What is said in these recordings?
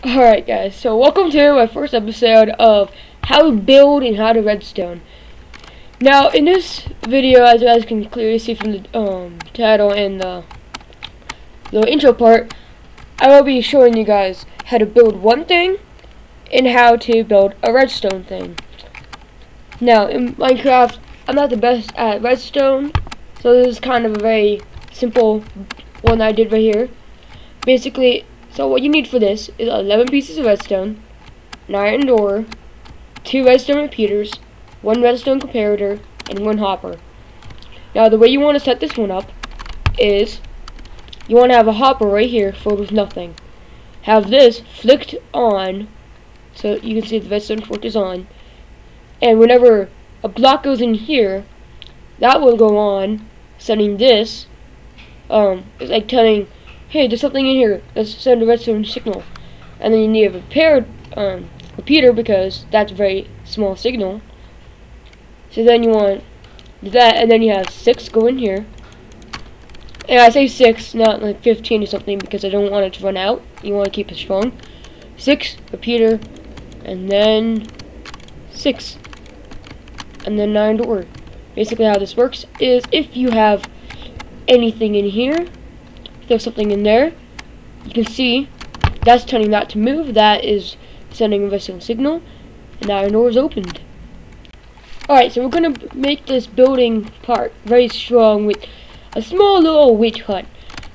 Alright guys, so welcome to my first episode of how to build and how to redstone. Now in this video, as you guys can clearly see from the title and the intro part, I will be showing you guys how to build one thing and how to build a redstone thing. Now in Minecraft, I'm not the best at redstone, so this is kind of a very simple one I did right here. Basically, so what you need for this is 11 pieces of redstone, an iron door, 2 redstone repeaters, 1 redstone comparator, and 1 hopper. Now the way you want to set this one up is you want to have a hopper right here filled with nothing. Have this flicked on so you can see the redstone torch is on, and whenever a block goes in here, that will go on, setting this, it's like telling, hey, there's something in here, let's send a redstone signal. And then you need a repeater because that's a very small signal. So then you want that, and then you have 6 go in here. And I say 6, not like 15 or something, because I don't want it to run out. You want to keep it strong. 6 repeater, and then 6, and then 9 door. Basically how this works is if you have anything in here, if there's something in there, you can see that's telling that to move. That is sending a redstone signal, and now our door is opened. Alright, so we're going to make this building part very strong with a small little witch hut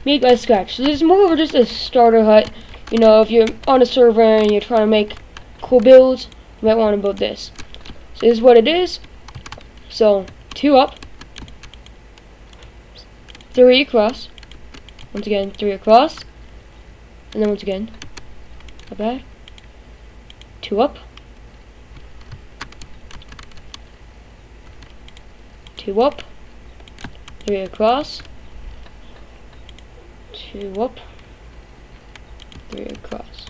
made by scratch. So this is more of just a starter hut. You know, if you're on a server and you're trying to make cool builds, you might want to build this. So this is what it is. So 2 up, 3 across. Once again, 3 across, and then once again, not bad, 2 up, 2 up, 3 across, 2 up, 3 across.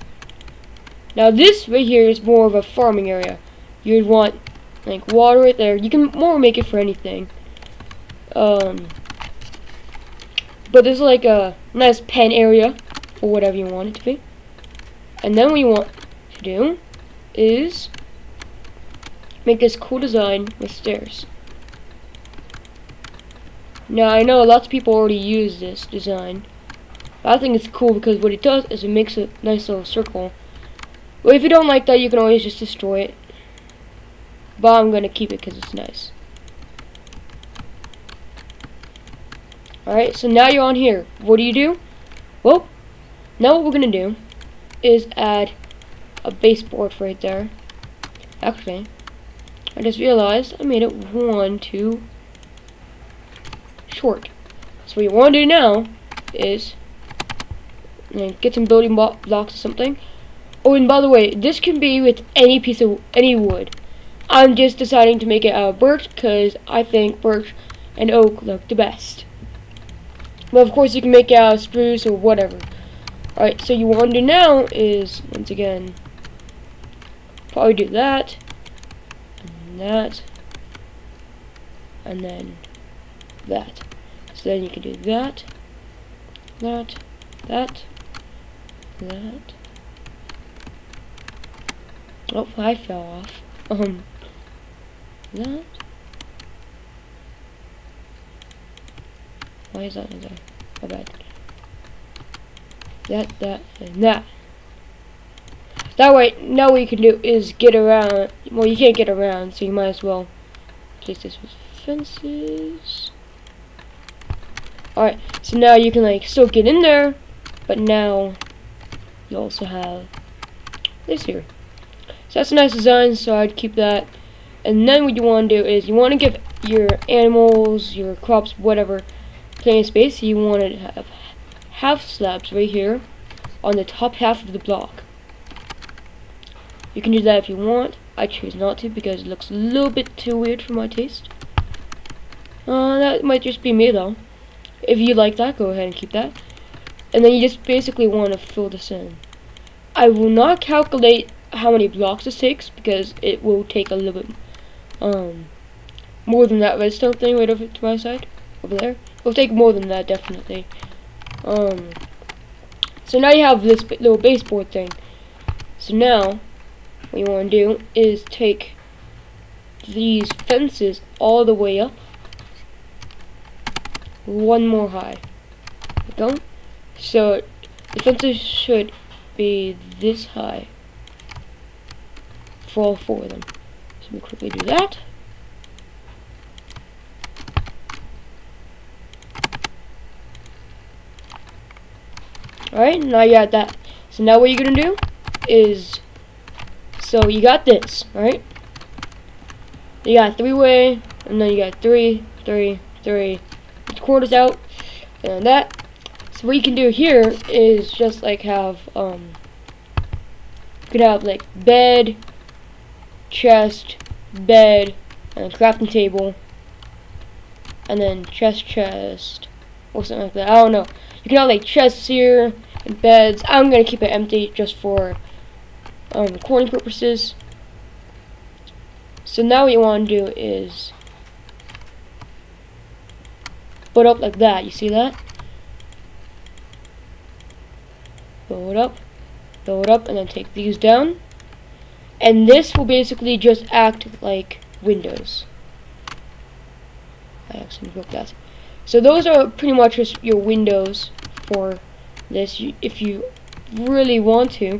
Now this right here is more of a farming area. You'd want like water right there. You can more make it for anything. But there's like a nice pen area or whatever you want it to be. And then what you want to do is make this cool design with stairs. Now I know lots of people already use this design, but I think it's cool because what it does is it makes a nice little circle. Well, if you don't like that, you can always just destroy it. But I'm gonna keep it because it's nice. Alright, so now you're on here. What do? Well, now what we're going to do is add a baseboard right there. Actually, I just realized I made it 1 too short. So what you want to do now is get some building blocks or something. Oh, and by the way, this can be with any piece of any wood. I'm just deciding to make it out of birch because I think birch and oak look the best. But of course you can make it out of spruce or whatever. Alright, so you want to do now is, once again, probably do that, and that, and then that. So then you can do that, that, that, that. Oh, I fell off. That. Why is that in there? My bad. That, and that. That way, now what you can do is get around. Well, you can't get around, so you might as well place this with fences. Alright, so now you can like still get in there, but now you also have this here. So that's a nice design, so I'd keep that. And then what you want to do is you want to give your animals, your crops, whatever, plenty of space. You want to have half slabs right here on the top half of the block. You can do that if you want. I choose not to because it looks a little bit too weird for my taste. That might just be me though. If you like that, go ahead and keep that. And then you just basically want to fill this in. I will not calculate how many blocks this takes because it will take a little bit more than that redstone thing right over to my side over there. It'll take more than that, definitely. So now you have this little baseboard thing. So now, what you want to do is take these fences all the way up, one more high. There we go. So the fences should be this high for all four of them. So we quickly do that. Alright, now you got that. So now what you're gonna do is, so you got this, right? You got three-way, and then you got 3, 3, 3, with quarters out, and that. So what you can do here is just like have, you could have like bed, chest, bed, and a crafting table, and then chest, or something like that. I don't know. You can have like chests here and beds. I'm gonna keep it empty just for recording purposes. So now what you want to do is put up like that. You see that? Build up, and then take these down. And this will basically just act like windows. I actually broke that. So those are pretty much just your windows for this. If you really want to,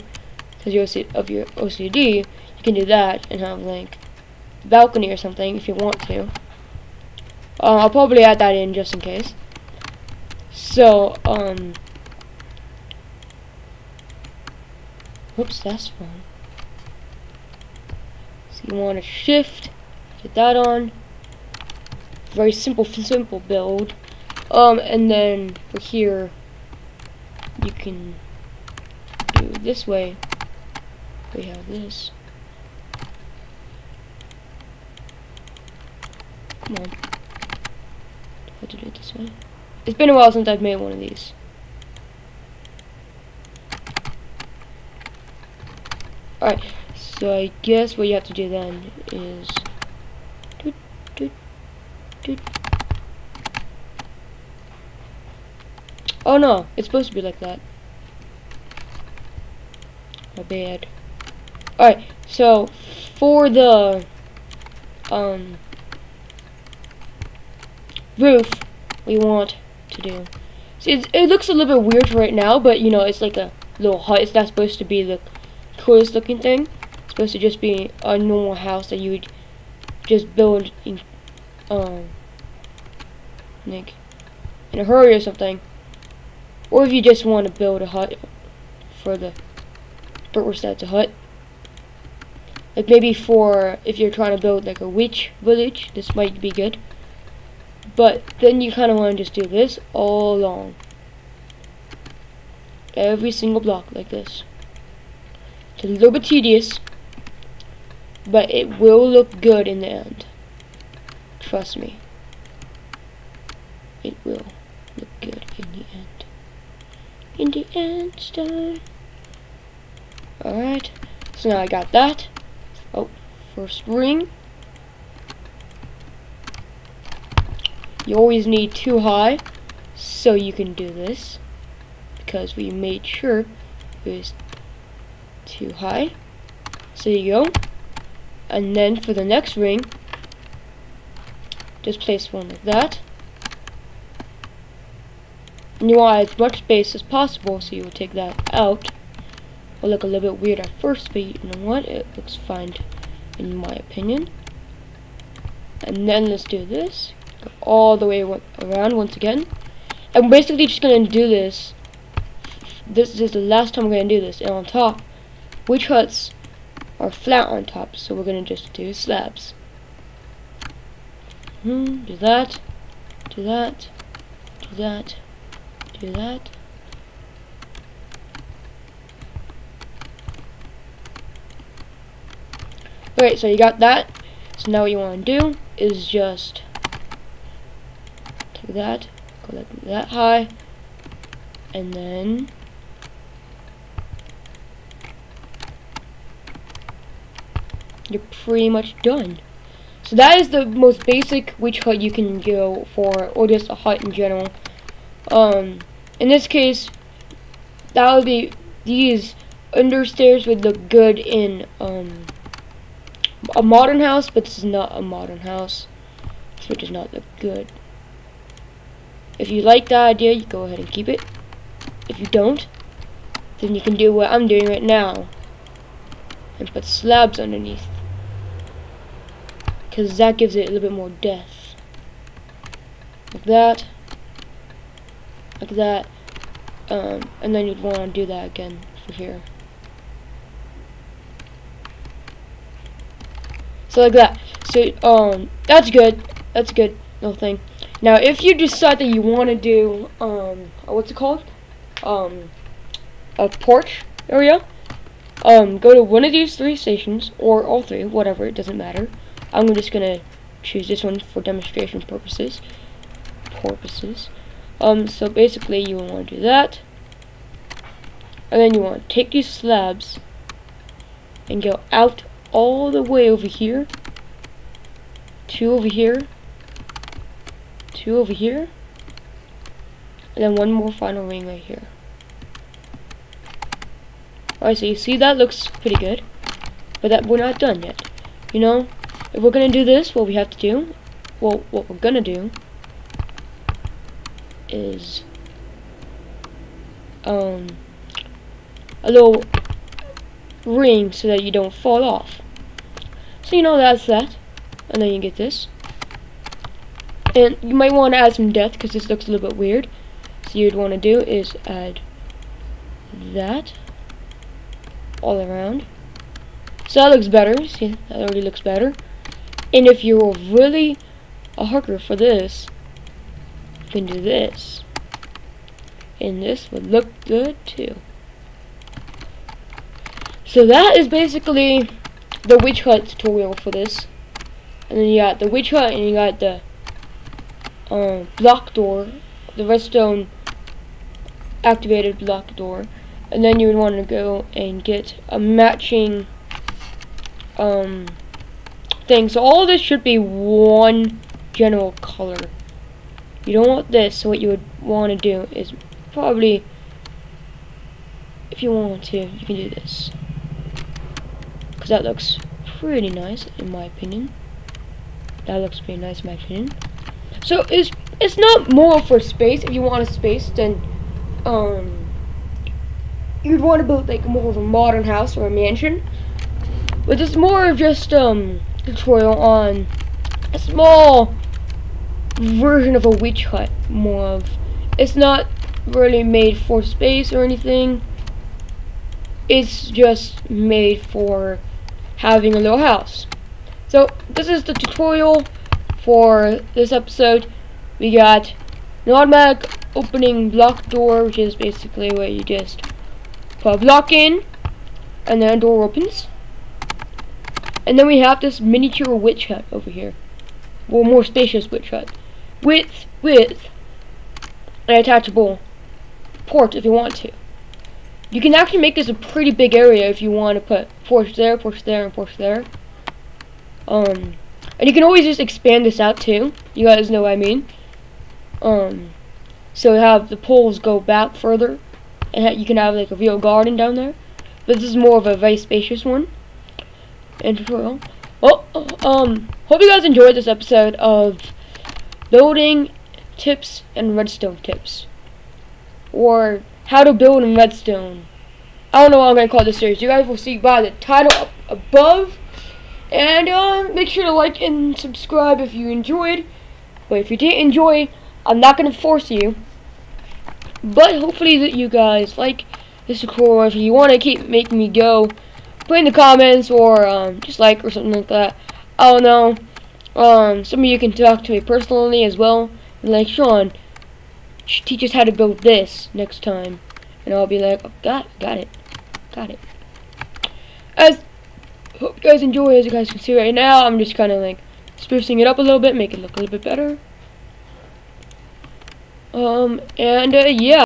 because of your OCD, you can do that and have like a balcony or something if you want to. I'll probably add that in just in case. So, whoops, that's wrong. So you want to shift, get that on. Very simple build. And then for here, you can do it this way. We have this. Come on. How to do it this way? It's been a while since I've made one of these. Alright, so I guess what you have to do then is oh no, it's supposed to be like that. My bad. Alright, so for the roof, we want to do. See, it looks a little bit weird right now, but you know, it's like a little hut. It's not supposed to be the coolest looking thing. It's supposed to just be a normal house that you would just build in, like in a hurry or something. Or if you just want to build a hut for the purpose that's a hut. Like maybe for if you're trying to build like a witch village, this might be good. But then you kind of want to just do this all along. Every single block like this. It's a little bit tedious, but it will look good in the end. Trust me. It will look good in the end. In the end, time. Alright. So now I got that. Oh, first ring. You always need 2 high, so you can do this, because we made sure it was 2 high. So there you go. And then for the next ring, just place one like that. And you want as much space as possible, so you will take that out. It'll look a little bit weird at first, but you know what? It looks fine, in my opinion. And then let's do this. Go all the way around once again. And we're basically just going to do this. This is the last time we're going to do this. And on top, witch huts are flat on top, so we're going to just do slabs. Do that, do that, do that, do that. Alright, so you got that. So now what you want to do is just take that, go that high, and then you're pretty much done. So that is the most basic witch hut you can go for, or just a hut in general. In this case, that would be these understairs would look good in a modern house, but this is not a modern house, so it does not look good. If you like that idea, you go ahead and keep it. If you don't, then you can do what I'm doing right now and put slabs underneath, because that gives it a little bit more depth. Like that, like that, and then you'd want to do that again for here. So like that. So that's good. That's good. No thing. Now, if you decide that you want to do what's it called? A porch area. Go to one of these 3 stations, or all 3, whatever. It doesn't matter. I'm just gonna choose this one for demonstration purposes. So basically, you want to do that, and then you want to take these slabs and go out all the way over here, 2 over here, 2 over here, and then 1 more final ring right here. Alright, so you see that looks pretty good, but that we're not done yet. You know, if we're gonna do this, what we have to do, well, what we're gonna do is a little ring so that you don't fall off. So you know that's that, and then you get this, and you might want to add some depth because this looks a little bit weird. So you'd want to do is add that all around. So that looks better. See, that already looks better. And if you're really a hooker for this, you can do this, and this would look good too. So that is basically the witch hut tutorial for this. And then you got the witch hut, and you got the block door, the redstone activated block door, and then you would want to go and get a matching thing. So all of this should be one general color. You don't want this, so what you would want to do is probably, if you want to, you can do this, because that looks pretty nice in my opinion. That looks pretty nice in my opinion. So it's not more for space. If you want a space, then you'd want to build like more of a modern house or a mansion. But it's more of just tutorial on a small version of a witch hut. More of, it's not really made for space or anything. It's just made for having a little house. So this is the tutorial for this episode. We got an automatic opening block door, which is basically where you just put a block in and then a door opens. And then we have this miniature witch hut over here, well, more spacious witch hut with an attachable porch if you want to. You can actually make this a pretty big area if you want to put porch there, and porch there. And you can always just expand this out too. You guys know what I mean. So have the poles go back further, and you can have like a real garden down there. But this is more of a very spacious one. And tutorial. Well, hope you guys enjoyed this episode of building tips and redstone tips, or how to build in redstone. I don't know what I'm gonna call this series. You guys will see by the title up above. And make sure to like and subscribe if you enjoyed. But if you didn't enjoy, I'm not gonna force you. But hopefully that you guys like this tutorial. If you want to keep making me go, put in the comments, or just like or something like that. I don't know. Some of you can talk to me personally as well. And like, Sean, teach us how to build this next time. And I'll be like, oh, got it. As hope you guys enjoy. As you guys can see right now, I'm just kind of like sprucing it up a little bit, make it look a little bit better. Yeah.